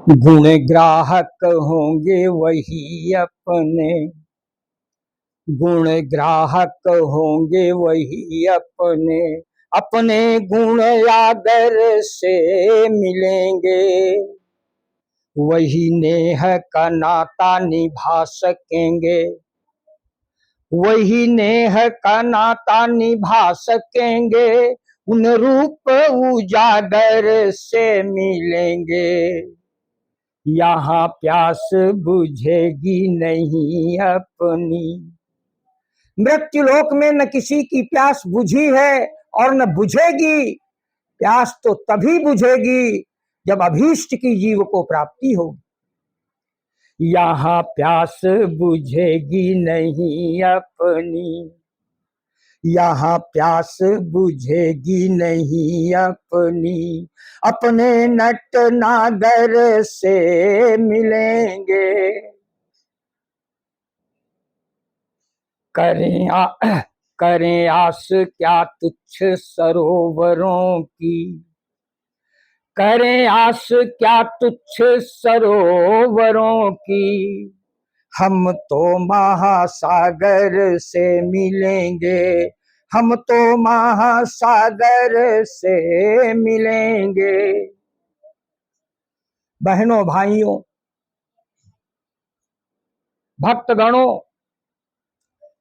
गुण ग्राहक होंगे वही अपने, गुण ग्राहक होंगे वही अपने, अपने गुण आदर से मिलेंगे, वही नेह का नाता निभा सकेंगे, वही नेह का नाता निभा सकेंगे, उन रूप उजागर से मिलेंगे, यहाँ प्यास बुझेगी नहीं अपनी। मृत्युलोक में न किसी की प्यास बुझी है और न बुझेगी। प्यास तो तभी बुझेगी जब अभीष्ट की जीव को प्राप्ति होगी। यहाँ प्यास बुझेगी नहीं अपनी, यहाँ प्यास बुझेगी नहीं अपनी, अपने नट नागर से मिलेंगे। करें आस क्या तुच्छ सरोवरों की, करें आस क्या तुच्छ सरोवरों की, हम तो महासागर से मिलेंगे, हम तो महासागर से मिलेंगे। बहनों भाइयों भक्तगणों,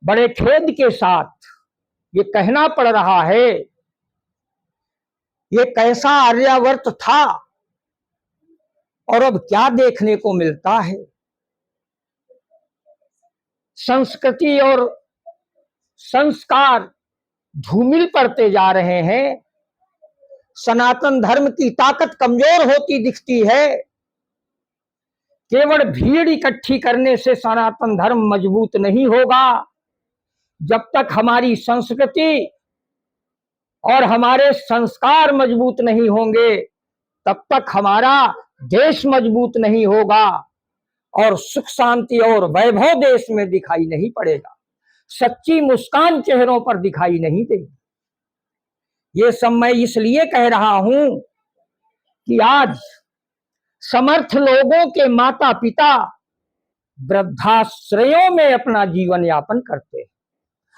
बड़े खेद के साथ ये कहना पड़ रहा है, ये कैसा आर्यावर्त था और अब क्या देखने को मिलता है। संस्कृति और संस्कार धूमिल पड़ते जा रहे हैं, सनातन धर्म की ताकत कमजोर होती दिखती है। केवल भीड़ इकट्ठी करने से सनातन धर्म मजबूत नहीं होगा। जब तक हमारी संस्कृति और हमारे संस्कार मजबूत नहीं होंगे, तब तक हमारा देश मजबूत नहीं होगा और सुख शांति और वैभव देश में दिखाई नहीं पड़ेगा। सच्ची मुस्कान चेहरों पर दिखाई नहीं देगी। ये सब मैं इसलिए कह रहा हूं कि आज समर्थ लोगों के माता पिता वृद्धाश्रयों में अपना जीवन यापन करते हैं।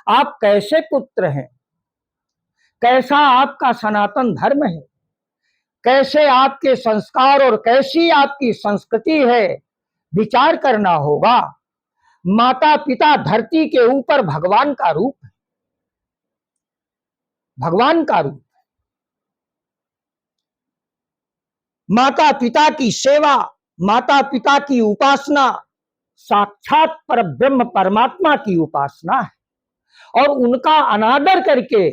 आप कैसे पुत्र हैं, कैसा आपका सनातन धर्म है, कैसे आपके संस्कार और कैसी आपकी संस्कृति है, विचार करना होगा। माता पिता धरती के ऊपर भगवान का रूप है, भगवान का रूप। माता पिता की सेवा, माता पिता की उपासना साक्षात पर ब्रह्म परमात्मा की उपासना है और उनका अनादर करके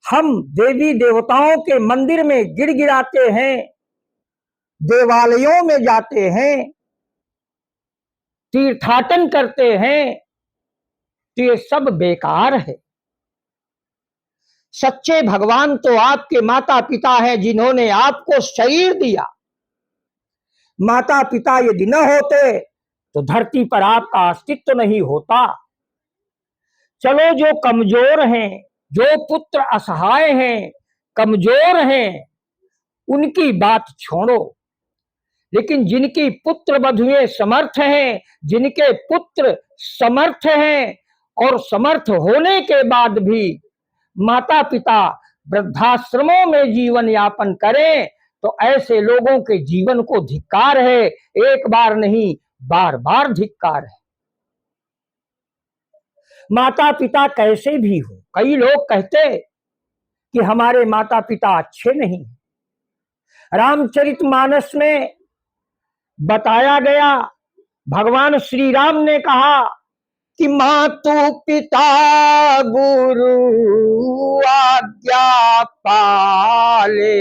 हम देवी देवताओं के मंदिर में गिड़गिड़ाते हैं, देवालयों में जाते हैं, तीर्थाटन करते हैं, तो ये सब बेकार है। सच्चे भगवान तो आपके माता पिता हैं जिन्होंने आपको शरीर दिया। माता पिता यदि न होते तो धरती पर आपका अस्तित्व नहीं होता। चलो जो कमजोर हैं, जो पुत्र असहाय हैं, कमजोर हैं, उनकी बात छोड़ो, लेकिन जिनकी पुत्र वधुएं समर्थ हैं, जिनके पुत्र समर्थ हैं और समर्थ होने के बाद भी माता पिता वृद्धाश्रमों में जीवन यापन करें, तो ऐसे लोगों के जीवन को धिक्कार है। एक बार नहीं, बार बार धिक्कार है। माता पिता कैसे भी हो, कई लोग कहते कि हमारे माता पिता अच्छे नहीं। रामचरितमानस में बताया गया, भगवान श्री राम ने कहा कि मातु पिता गुरु आज्ञा पाले,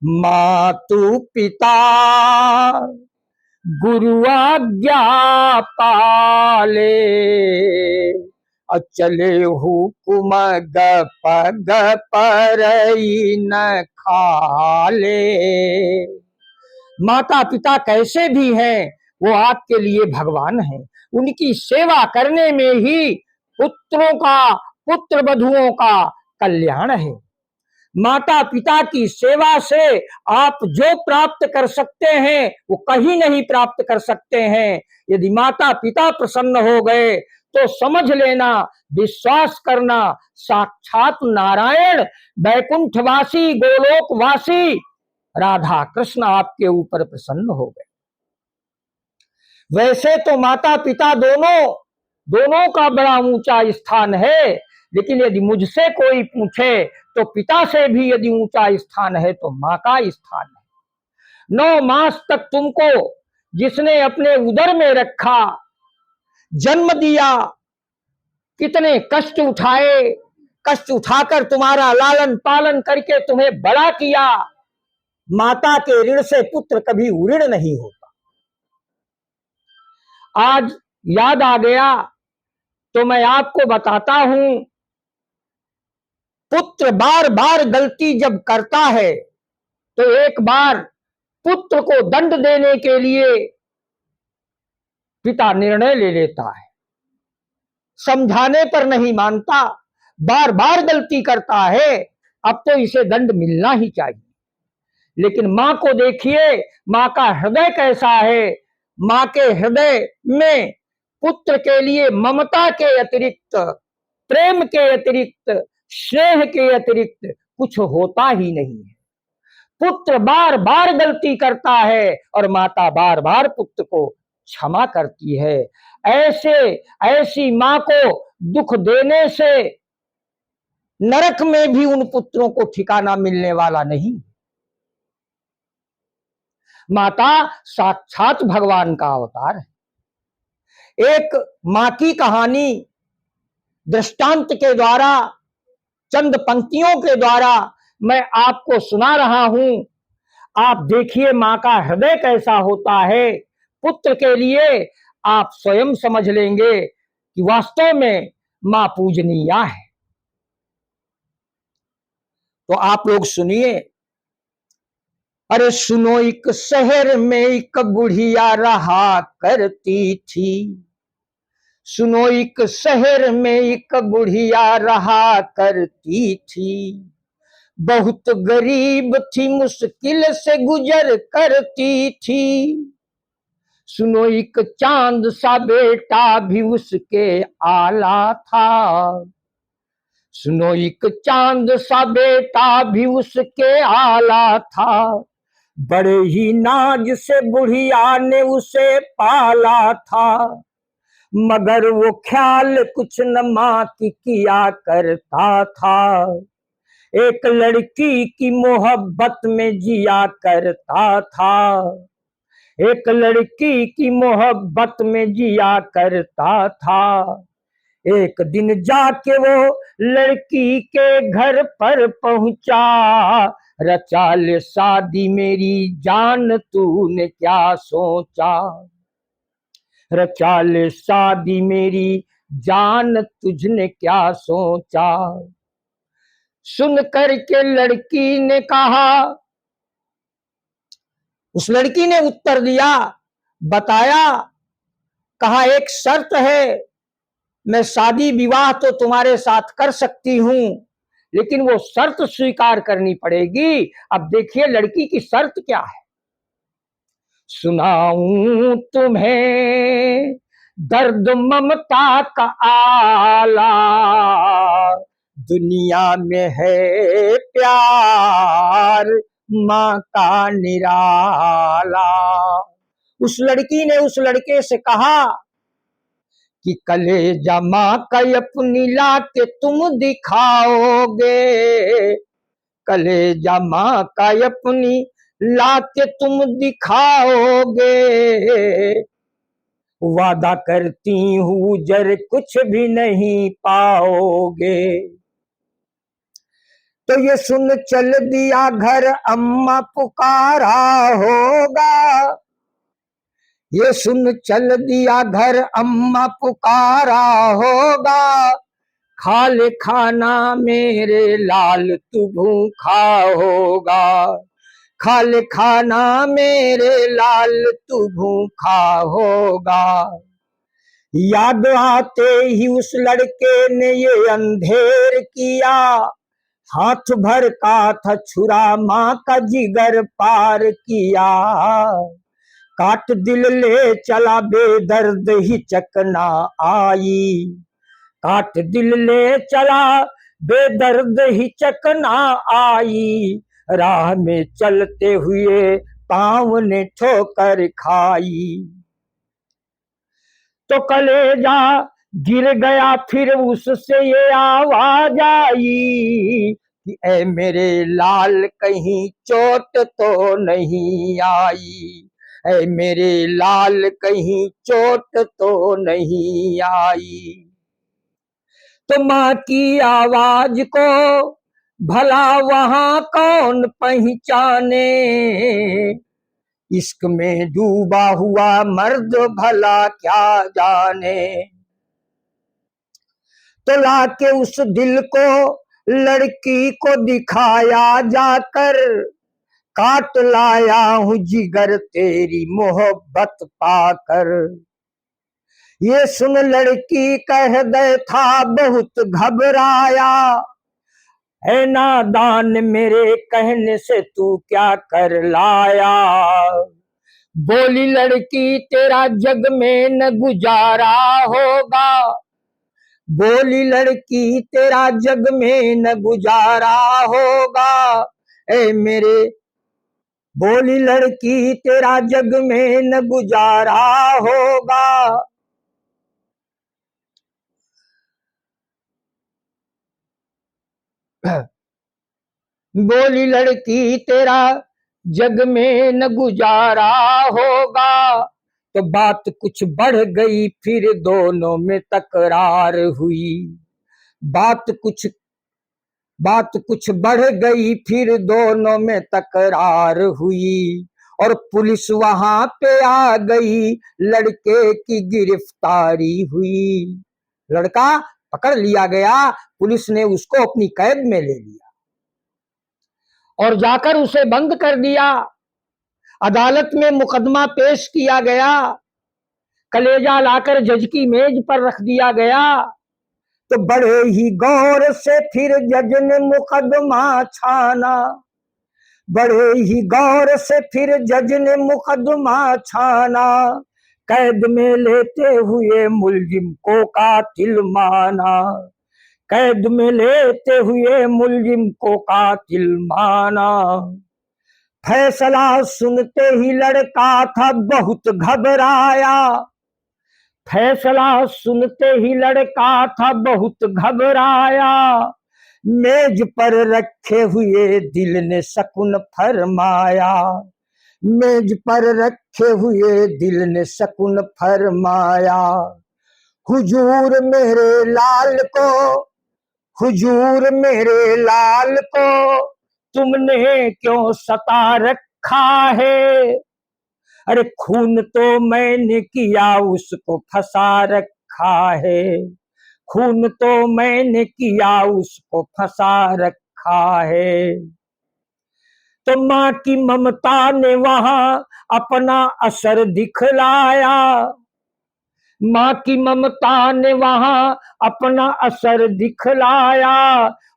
मातु पिता गुरु आज्ञा पाले, चले हुकुम पग पर न खाले। माता पिता कैसे भी हैं, वो आपके लिए भगवान हैं। उनकी सेवा करने में ही पुत्रों का, पुत्र वधुओं का कल्याण है। माता पिता की सेवा से आप जो प्राप्त कर सकते हैं वो कहीं नहीं प्राप्त कर सकते हैं। यदि माता पिता प्रसन्न हो गए तो समझ लेना, विश्वास करना, साक्षात नारायण वैकुंठवासी गोलोकवासी राधा कृष्ण आपके ऊपर प्रसन्न हो गए। वैसे तो माता पिता दोनों दोनों का बड़ा ऊंचा स्थान है, लेकिन यदि मुझसे कोई पूछे तो पिता से भी यदि ऊंचा स्थान है तो माँ का स्थान है। 9 मास तक तुमको जिसने अपने उदर में रखा, जन्म दिया, कितने कष्ट उठाए, कष्ट उठाकर तुम्हारा लालन पालन करके तुम्हें बड़ा किया। माता के ऋण से पुत्र कभी उऋण नहीं होता। आज याद आ गया तो मैं आपको बताता हूं, पुत्र बार बार गलती जब करता है तो एक बार पुत्र को दंड देने के लिए पिता निर्णय ले लेता है। समझाने पर नहीं मानता, बार बार गलती करता है, अब तो इसे दंड मिलना ही चाहिए। लेकिन मां को देखिए, मां का हृदय कैसा है। मां के हृदय में पुत्र के लिए ममता के अतिरिक्त, प्रेम के अतिरिक्त, स्नेह के अतिरिक्त कुछ होता ही नहीं है। पुत्र बार बार गलती करता है और माता बार बार पुत्र को क्षमा करती है। ऐसी मां को दुख देने से नरक में भी उन पुत्रों को ठिकाना मिलने वाला नहीं। माता साक्षात भगवान का अवतार है। एक मां की कहानी दृष्टांत के द्वारा, चंद पंक्तियों के द्वारा मैं आपको सुना रहा हूं। आप देखिए मां का हृदय कैसा होता है पुत्र के लिए। आप स्वयं समझ लेंगे कि वास्तव में मां पूजनीय है। तो आप लोग सुनिए। अरे सुनो, एक शहर में एक बुढ़िया रहा करती थी। सुनो, एक शहर में एक बुढ़िया रहा करती थी। बहुत गरीब थी, मुश्किल से गुजर करती थी। सुनो, एक चांद सा बेटा भी उसके आला था। सुनो, एक चांद सा बेटा भी उसके आला था। बड़े ही नाज से बुढ़िया ने उसे पाला था। मगर वो ख्याल कुछ न मां की किया करता था। एक लड़की की मोहब्बत में जिया करता था। एक लड़की की मोहब्बत में जिया करता था। एक दिन जाके वो लड़की के घर पर पहुंचा। रचा ले शादी मेरी जान, तूने क्या सोचा। रचा ले शादी मेरी जान, तुझने क्या सोचा। सुन करके लड़की ने कहा, उस लड़की ने उत्तर दिया, बताया, कहा एक शर्त है, मैं शादी विवाह तो तुम्हारे साथ कर सकती हूं, लेकिन वो शर्त स्वीकार करनी पड़ेगी। अब देखिए लड़की की शर्त क्या है। सुनाऊं तुम्हें दर्द ममता का आला, दुनिया में है प्यार माँ का निराला। उस लड़की ने उस लड़के से कहा कि कलेजा माँ का अपनी ला के तुम दिखाओगे। कलेजा माँ का अपनी ला के तुम दिखाओगे। वादा करती हूँ जर कुछ भी नहीं पाओगे। तो ये सुन चल दिया घर, अम्मा पुकारा होगा। ये सुन चल दिया घर, अम्मा पुकारा होगा। खा ले खाना मेरे लाल, तू भूखा होगा। खा ले खाना मेरे लाल, तू भूखा होगा। याद आते ही उस लड़के ने ये अंधेर किया। हाथ भर का था छुरा माँ का जिगर पार किया, काट दिल ले चला बेदर्द ही चकना आई, काट दिल ले चला बेदर्द ही चकना आई, राह में चलते हुए पाँव ने ठोकर खाई। तो कलेजा गिर गया, फिर उससे ये आवाज आई कि ऐ मेरे लाल कहीं चोट तो नहीं आई, ऐ मेरे लाल कहीं चोट तो नहीं आई। तो माँ की आवाज को भला वहां कौन पहचाने, इश्क में डूबा हुआ मर्द भला क्या जाने। तो लाके उस दिल को लड़की को दिखाया जाकर, काट लाया हूं जिगर तेरी मोहब्बत पाकर। ये सुन लड़की कह दे था बहुत घबराया, है नादान मेरे कहने से तू क्या कर लाया। बोली लड़की तेरा जग में न गुजारा होगा, बोली लड़की तेरा जग में न गुजारा होगा, ए मेरे, बोली लड़की तेरा जग में न गुजारा होगा। बोली लड़की तेरा जग में न गुजारा होगा। तो बात कुछ बढ़ गई, फिर दोनों में तकरार हुई, बात कुछ बढ़ गई, फिर दोनों में तकरार हुई। और पुलिस वहां पे आ गई, लड़के की गिरफ्तारी हुई। लड़का पकड़ लिया गया, पुलिस ने उसको अपनी कैद में ले लिया और जाकर उसे बंद कर दिया। अदालत में मुकदमा पेश किया गया, कलेजा लाकर जज की मेज पर रख दिया गया। तो बड़े ही गौर से फिर जज ने मुकदमा छाना, बड़े ही गौर से फिर जज ने मुकदमा छाना। कैद में लेते हुए मुलजिम को कातिल माना, कैद में लेते हुए मुलजिम को कातिल माना। फैसला सुनते ही लड़का था बहुत घबराया, फैसला सुनते ही लड़का था बहुत घबराया। मेज पर रखे हुए दिल ने सकून फरमाया, मेज पर रखे हुए दिल ने सकून फरमाया। हुजूर मेरे लाल को, हुजूर मेरे लाल को तुमने क्यों सता रखा है। अरे खून तो मैंने किया उसको फंसा रखा है, खून तो मैंने किया उसको फंसा रखा है। तो माँ की ममता ने वहां अपना असर दिखलाया, माँ की ममता ने वहां अपना असर दिखलाया।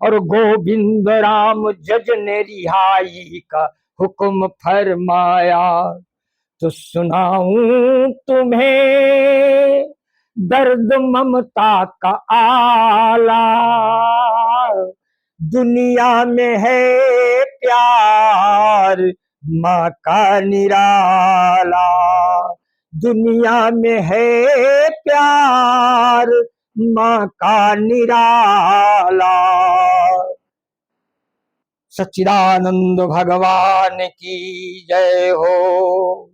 और गोविंद राम जज ने रिहाई का हुक्म फरमाया। तो सुनाऊं तुम्हें दर्द ममता का आला, दुनिया में है प्यार माँ का निराला, दुनिया में है प्यार माँ का निराला। सच्चिदानंद भगवान की जय हो।